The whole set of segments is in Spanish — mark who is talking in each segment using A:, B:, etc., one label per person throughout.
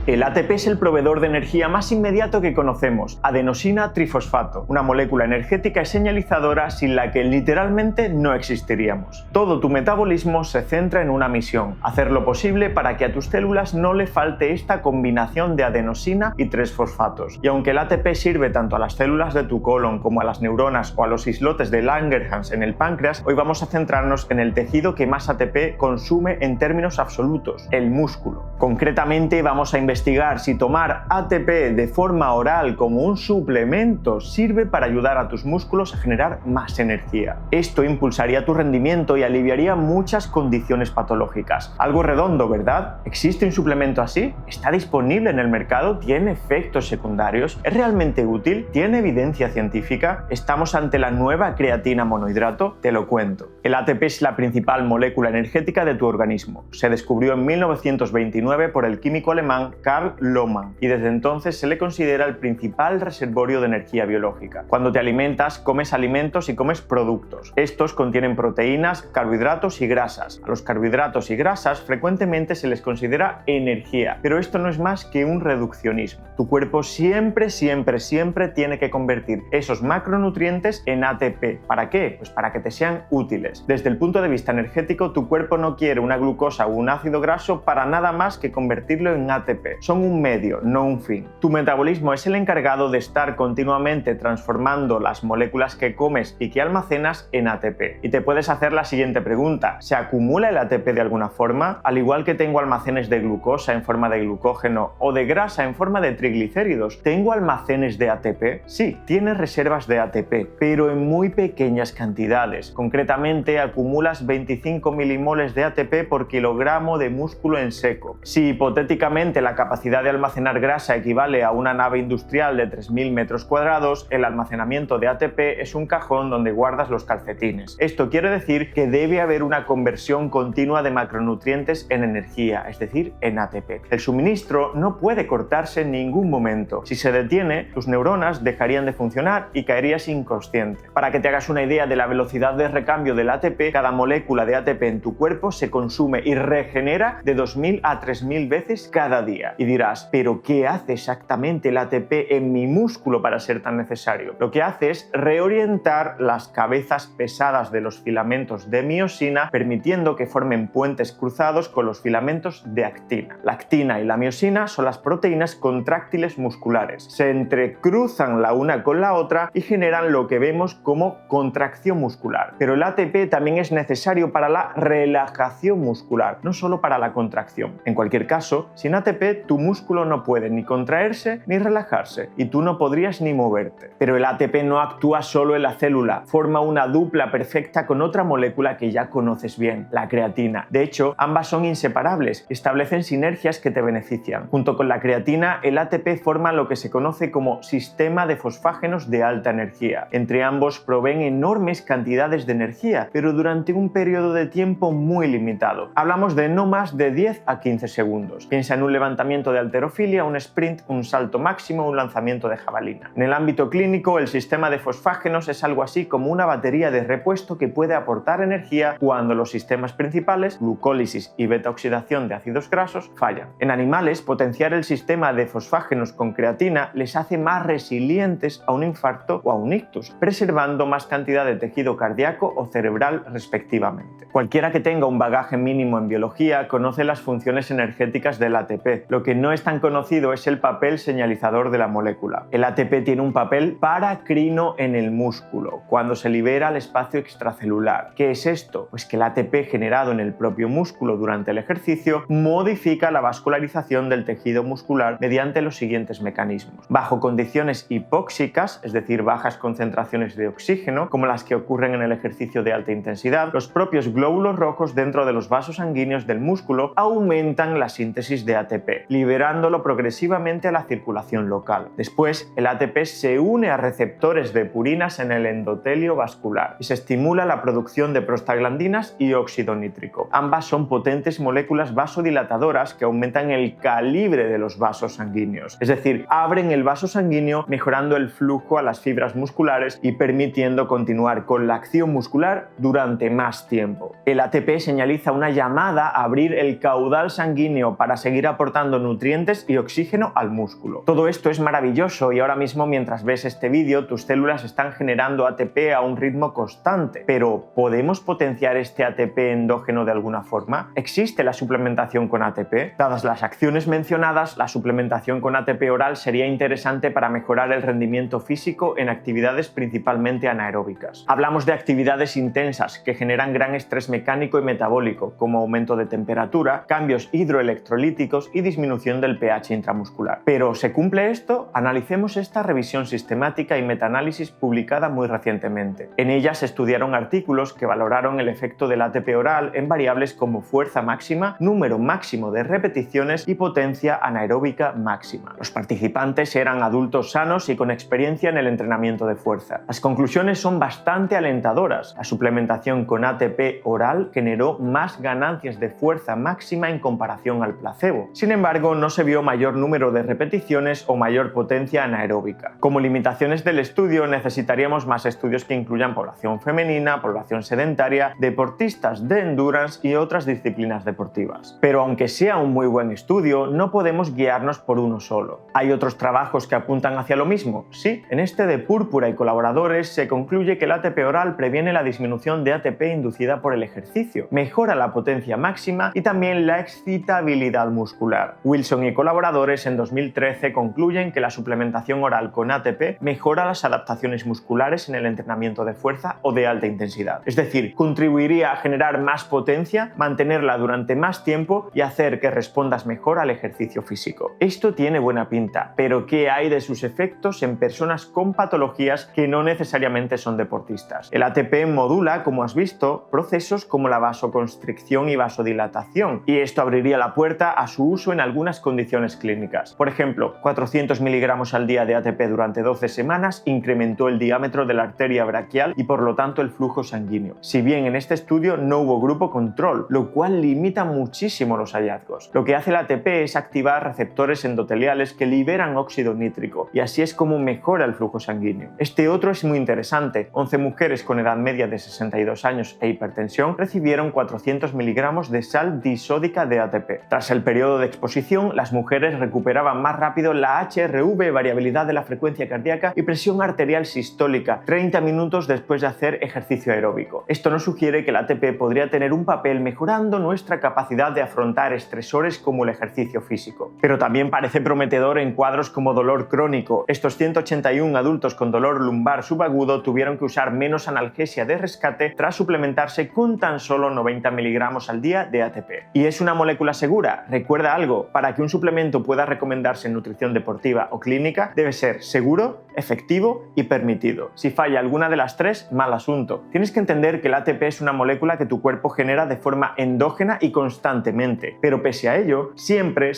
A: El ATP es el proveedor de energía más inmediato que conocemos, adenosina trifosfato, una molécula energética y señalizadora sin la que literalmente no existiríamos. Todo tu metabolismo se centra en una misión: hacer lo posible para que a tus células no le falte esta combinación de adenosina y tres fosfatos. Y aunque el ATP sirve tanto a las células de tu colon como a las neuronas o a los islotes de Langerhans en el páncreas, hoy vamos a centrarnos en el tejido que más ATP consume en términos absolutos, el músculo. Concretamente vamos a investigar si tomar ATP de forma oral como un suplemento sirve para ayudar a tus músculos a generar más energía. Esto impulsaría tu rendimiento y aliviaría muchas condiciones patológicas. Algo redondo, ¿verdad? ¿Existe un suplemento así? ¿Está disponible en el mercado? ¿Tiene efectos secundarios? ¿Es realmente útil? ¿Tiene evidencia científica? ¿Estamos ante la nueva creatina monohidrato? Te lo cuento. El ATP es la principal molécula energética de tu organismo. Se descubrió en 1929 por el químico alemán Karl Lohmann y desde entonces se le considera el principal reservorio de energía biológica. Cuando te alimentas, comes alimentos y comes productos. Estos contienen proteínas, carbohidratos y grasas. A los carbohidratos y grasas frecuentemente se les considera energía, pero esto no es más que un reduccionismo. Tu cuerpo siempre tiene que convertir esos macronutrientes en ATP. ¿Para qué? Pues para que te sean útiles. Desde el punto de vista energético, tu cuerpo no quiere una glucosa o un ácido graso para nada más que convertirlo en ATP. Son un medio, no un fin. Tu metabolismo es el encargado de estar continuamente transformando las moléculas que comes y que almacenas en ATP. Y te puedes hacer la siguiente pregunta: ¿se acumula el ATP de alguna forma? Al igual que tengo almacenes de glucosa en forma de glucógeno o de grasa en forma de triglicéridos, ¿tengo almacenes de ATP? Sí, tienes reservas de ATP, pero en muy pequeñas cantidades. Concretamente, acumulas 25 milimoles de ATP por kilogramo de músculo en seco. Si hipotéticamente la capacidad de almacenar grasa equivale a una nave industrial de 3.000 metros cuadrados, el almacenamiento de ATP es un cajón donde guardas los calcetines. Esto quiere decir que debe haber una conversión continua de macronutrientes en energía, es decir, en ATP. El suministro no puede cortarse en ningún momento. Si se detiene, tus neuronas dejarían de funcionar y caerías inconsciente. Para que te hagas una idea de la velocidad de recambio del ATP, cada molécula de ATP en tu cuerpo se consume y regenera de 2.000 a 3.000 veces cada día. Y dirás, ¿pero qué hace exactamente el ATP en mi músculo para ser tan necesario? Lo que hace es reorientar las cabezas pesadas de los filamentos de miosina, permitiendo que formen puentes cruzados con los filamentos de actina. La actina y la miosina son las proteínas contráctiles musculares. Se entrecruzan la una con la otra y generan lo que vemos como contracción muscular. Pero el ATP también es necesario para la relajación muscular, no solo para la contracción. En cualquier caso, sin ATP tu músculo no puede ni contraerse ni relajarse y tú no podrías ni moverte. Pero el ATP no actúa solo en la célula, forma una dupla perfecta con otra molécula que ya conoces bien, la creatina. De hecho, ambas son inseparables y establecen sinergias que te benefician. Junto con la creatina, el ATP forma lo que se conoce como sistema de fosfágenos de alta energía. Entre ambos proveen enormes cantidades de energía, pero durante un periodo de tiempo muy limitado. Hablamos de no más de 10 a 15 segundos. Piensa en un levantamiento de halterofilia, un sprint, un salto máximo, un lanzamiento de jabalina. En el ámbito clínico, el sistema de fosfágenos es algo así como una batería de repuesto que puede aportar energía cuando los sistemas principales, glucólisis y beta-oxidación de ácidos grasos, fallan. En animales, potenciar el sistema de fosfágenos con creatina les hace más resilientes a un infarto o a un ictus, preservando más cantidad de tejido cardíaco o cerebral respectivamente. Cualquiera que tenga un bagaje mínimo en biología conoce las funciones energéticas del ATP. Lo que no es tan conocido es el papel señalizador de la molécula. El ATP tiene un papel paracrino en el músculo, cuando se libera al espacio extracelular. ¿Qué es esto? Pues que el ATP generado en el propio músculo durante el ejercicio modifica la vascularización del tejido muscular mediante los siguientes mecanismos. Bajo condiciones hipóxicas, es decir, bajas concentraciones de oxígeno, como las que ocurren en el ejercicio de alta intensidad, los propios glóbulos rojos dentro de los vasos sanguíneos del músculo aumentan la síntesis de ATP, liberándolo progresivamente a la circulación local. Después, el ATP se une a receptores de purinas en el endotelio vascular y se estimula la producción de prostaglandinas y óxido nítrico. Ambas son potentes moléculas vasodilatadoras que aumentan el calibre de los vasos sanguíneos, es decir, abren el vaso sanguíneo mejorando el flujo a las fibras musculares y permitiendo continuar con la acción muscular durante más tiempo. El ATP señaliza una llamada a abrir el caudal sanguíneo para seguir aportando aportando nutrientes y oxígeno al músculo. Todo esto es maravilloso y ahora mismo mientras ves este vídeo tus células están generando ATP a un ritmo constante. Pero ¿podemos potenciar este ATP endógeno de alguna forma? ¿Existe la suplementación con ATP? Dadas las acciones mencionadas, la suplementación con ATP oral sería interesante para mejorar el rendimiento físico en actividades principalmente anaeróbicas. Hablamos de actividades intensas que generan gran estrés mecánico y metabólico, como aumento de temperatura, cambios hidroelectrolíticos y disminución del pH intramuscular. ¿Pero se cumple esto? Analicemos esta revisión sistemática y metaanálisis publicada muy recientemente. En ella se estudiaron artículos que valoraron el efecto del ATP oral en variables como fuerza máxima, número máximo de repeticiones y potencia anaeróbica máxima. Los participantes eran adultos sanos y con experiencia en el entrenamiento de fuerza. Las conclusiones son bastante alentadoras. La suplementación con ATP oral generó más ganancias de fuerza máxima en comparación al placebo. Sin embargo, no se vio mayor número de repeticiones o mayor potencia anaeróbica. Como limitaciones del estudio, necesitaríamos más estudios que incluyan población femenina, población sedentaria, deportistas de endurance y otras disciplinas deportivas. Pero aunque sea un muy buen estudio, no podemos guiarnos por uno solo. ¿Hay otros trabajos que apuntan hacia lo mismo? Sí, en este de Púrpura y colaboradores se concluye que el ATP oral previene la disminución de ATP inducida por el ejercicio, mejora la potencia máxima y también la excitabilidad muscular. Wilson y colaboradores en 2013 concluyen que la suplementación oral con ATP mejora las adaptaciones musculares en el entrenamiento de fuerza o de alta intensidad. Es decir, contribuiría a generar más potencia, mantenerla durante más tiempo y hacer que respondas mejor al ejercicio físico. Esto tiene buena pinta, pero ¿qué hay de sus efectos en personas con patologías que no necesariamente son deportistas? El ATP modula, como has visto, procesos como la vasoconstricción y vasodilatación, y esto abriría la puerta a su uso en algunas condiciones clínicas. Por ejemplo, 400 miligramos al día de ATP durante 12 semanas incrementó el diámetro de la arteria braquial y por lo tanto el flujo sanguíneo. Si bien en este estudio no hubo grupo control, lo cual limita muchísimo los hallazgos. Lo que hace el ATP es activar receptores endoteliales que liberan óxido nítrico y así es como mejora el flujo sanguíneo. Este otro es muy interesante. 11 mujeres con edad media de 62 años e hipertensión recibieron 400 miligramos de sal disódica de ATP. Tras el periodo de exposición, las mujeres recuperaban más rápido la HRV, variabilidad de la frecuencia cardíaca y presión arterial sistólica 30 minutos después de hacer ejercicio aeróbico. Esto nos sugiere que el ATP podría tener un papel mejorando nuestra capacidad de afrontar estresores como el ejercicio físico. Pero también parece prometedor en cuadros como dolor crónico. Estos 181 adultos con dolor lumbar subagudo tuvieron que usar menos analgesia de rescate tras suplementarse con tan solo 90 miligramos al día de ATP. ¿Y es una molécula segura? Recuerda algo, para que un suplemento pueda recomendarse en nutrición deportiva o clínica, debe ser seguro, efectivo y permitido. Si falla alguna de las tres, mal asunto. Tienes que entender que el ATP es una molécula que tu cuerpo genera de forma endógena y constantemente, pero pese a ello, siempre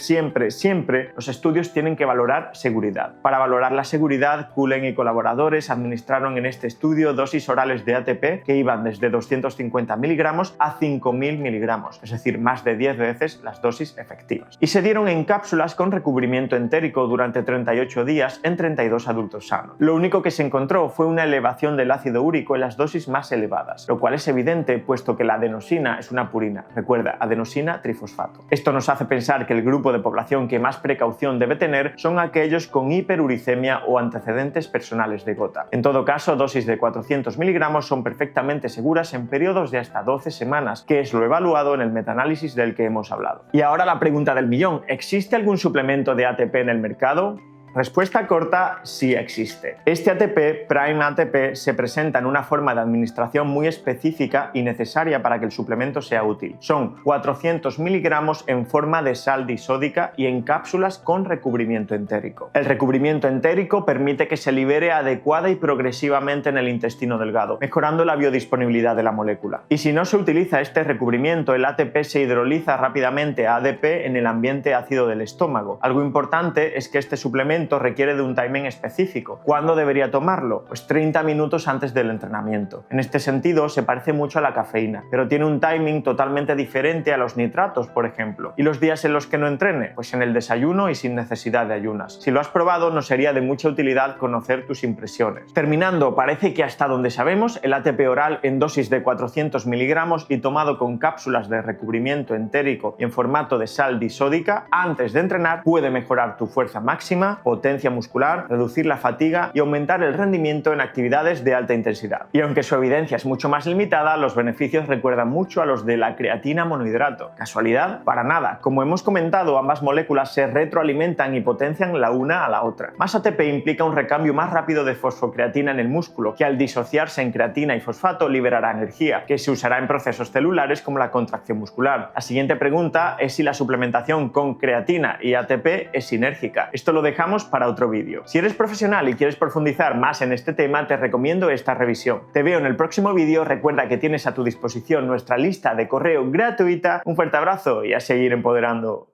A: los estudios tienen que valorar seguridad. Para valorar la seguridad, Cullen y colaboradores administraron en este estudio dosis orales de ATP que iban desde 250 miligramos a 5000 miligramos, es decir, más de 10 veces las dosis efectivas. Y se dieron en cápsulas con recubrimiento entérico durante 38 días en 32 adultos sanos. Lo único que se encontró fue una elevación del ácido úrico en las dosis más elevadas, lo cual es evidente puesto que la adenosina es una purina. Recuerda, adenosina trifosfato. Esto nos hace pensar que el grupo de población que más precaución debe tener son aquellos con hiperuricemia o antecedentes personales de gota. En todo caso, dosis de 400 miligramos son perfectamente seguras en periodos de hasta 12 semanas, que es lo evaluado en el metaanálisis del que hemos hablado. Y ahora la pregunta del millón: ¿existe algún suplemento de ATP en el mercado? Respuesta corta: sí existe. Este ATP, Prime ATP, se presenta en una forma de administración muy específica y necesaria para que el suplemento sea útil. Son 400 miligramos en forma de sal disódica y en cápsulas con recubrimiento entérico. El recubrimiento entérico permite que se libere adecuada y progresivamente en el intestino delgado, mejorando la biodisponibilidad de la molécula. Y si no se utiliza este recubrimiento, el ATP se hidroliza rápidamente a ADP en el ambiente ácido del estómago. Algo importante es que este suplemento entrenamiento requiere de un timing específico. ¿Cuándo debería tomarlo? Pues 30 minutos antes del entrenamiento. En este sentido, se parece mucho a la cafeína, pero tiene un timing totalmente diferente a los nitratos, por ejemplo. ¿Y los días en los que no entrene? Pues en el desayuno y sin necesidad de ayunas. Si lo has probado, nos sería de mucha utilidad conocer tus impresiones. Terminando, parece que hasta donde sabemos, el ATP oral en dosis de 400 miligramos y tomado con cápsulas de recubrimiento entérico y en formato de sal disódica antes de entrenar puede mejorar tu fuerza máxima, potencia muscular, reducir la fatiga y aumentar el rendimiento en actividades de alta intensidad. Y aunque su evidencia es mucho más limitada, los beneficios recuerdan mucho a los de la creatina monohidrato. ¿Casualidad? Para nada. Como hemos comentado, ambas moléculas se retroalimentan y potencian la una a la otra. Más ATP implica un recambio más rápido de fosfocreatina en el músculo, que al disociarse en creatina y fosfato liberará energía, que se usará en procesos celulares como la contracción muscular. La siguiente pregunta es si la suplementación con creatina y ATP es sinérgica. Esto lo dejamos para otro vídeo. Si eres profesional y quieres profundizar más en este tema, te recomiendo esta revisión. Te veo en el próximo vídeo. Recuerda que tienes a tu disposición nuestra lista de correo gratuita. Un fuerte abrazo y a seguir empoderando.